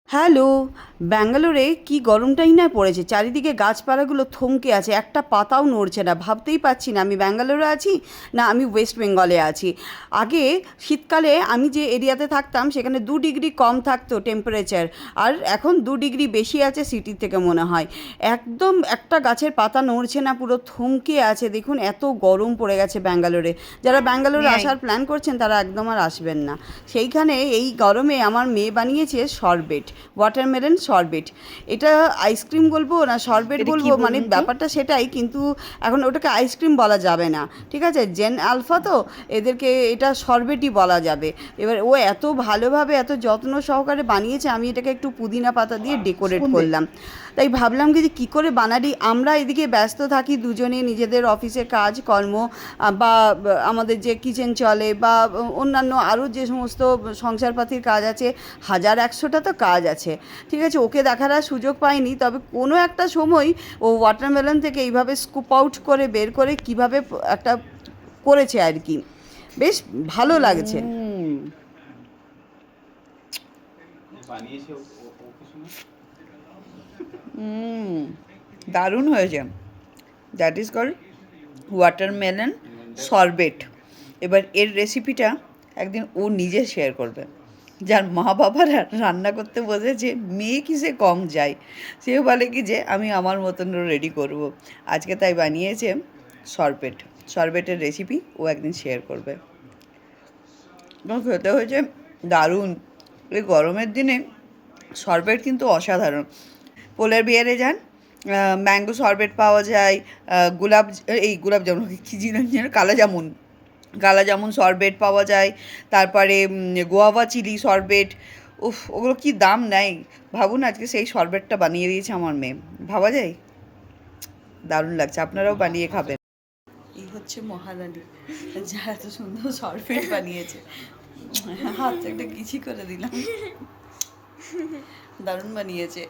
Hello! ব্যাঙ্গালোরে কি গরমটাই না পড়েছে। চারিদিকে গাছপালাগুলো থমকে আছে। একটা পাতাও নড়ছে না। ভাবতেই পারছি না আমি ব্যাঙ্গালোরে আছি না আমি ওয়েস্ট বেঙ্গলে আছি। আগে শীতকালে আমি যে এরিয়াতে থাকতাম সেখানে 2 ডিগ্রি কম থাকতো টেম্পারেচার। আর এখন 2 ডিগ্রি বেশি আছে সিটির থেকে মনে হয়। একদম একটা গাছের পাতা নড়ছে না, পুরো থমকে আছে। দেখুন এত গরম পড়ে গেছে ব্যাঙ্গালোরে। যারা ব্যাঙ্গালোরে নেই। আসার প্ল্যান করছেন তারা একদম আর আসবেন না। সেইখানে এই গরমে আমার মেয়ে বানিয়েছে শরবেট, ওয়াটারমেলন শরবেট। এটা আইসক্রিম বলবো না শরবেট এটা কি বলবো, মানে বলুন তো? ব্যাপারটা সেটাই, কিন্তু এখন ওটাকে আইসক্রিম বলা যাবে না, ঠিক আছে? জেন আলফা তো, এদেরকে এটা শরবেটই বলা যাবে। এবার ও এত ভালোভাবে এত যত্ন সহকারে বানিয়েছে, আমি এটাকে একটু পুদিনা পাতা দিয়ে ডেকোরেট সন্দেশ। করলাম। তাই ভাবলাম কি যে কী করে বানালি। আমরা এদিকে ব্যস্ত থাকি দুজনে নিজেদের অফিসের কাজকর্ম, আমাদের যে কিচেন চলে বা অন্যান্য আরও যে সমস্ত সংসারপাতির কাজ আছে, 1000-100টা তো কাজ আছে, ঠিক আছে? ওকে দেখার আর সুযোগ পাইনি, তবে কোনো একটা সময় ও ওয়াটারমেলন থেকে এইভাবে স্কুপ আউট করে বের করে কীভাবে একটা করেছে আর কি, বেশ ভালো লাগছে। হুম। হুম, দারুণ হয়েছে। That is called watermelon sorbet. এবার এর রেসিপিটা একদিন ও নিজে শেয়ার করবে। যার মা বাবারা রান্না করতে বসেছে, মেয়ে কিসে কম যায়, সেও বলে কি যে আমি আমার মতন রেডি করব। আজকে তাই বানিয়েছে সরবেট। সরবেটের রেসিপি ও একদিন শেয়ার করবে। এবং খেতে হয়েছে দারুণ। এই গরমের দিনে শরবত কিন্তু অসাধারণ। পোলার বিয়ারে যান, ম্যাঙ্গো শরবত পাওয়া যায়, গোলাপ জামুন, কী জিনিস যেন, কালা জামুন শরবত পাওয়া যায়। তারপরে গোয়াভা চিলি শরবত। উফ, ওগুলো কি দাম নেয়! ভাবুন আজকে সেই শরবতটা বানিয়ে দিয়েছে আমার মেয়ে। ভাবা যায়? দারুণ লাগছে, আপনারাও বানিয়ে খাবেন। এই হচ্ছে মহারানী, যা এত সুন্দর শরবত বানিয়েছে। হাতটা একটা কিচি করে দিলাম। দারুণ বানিয়েছে।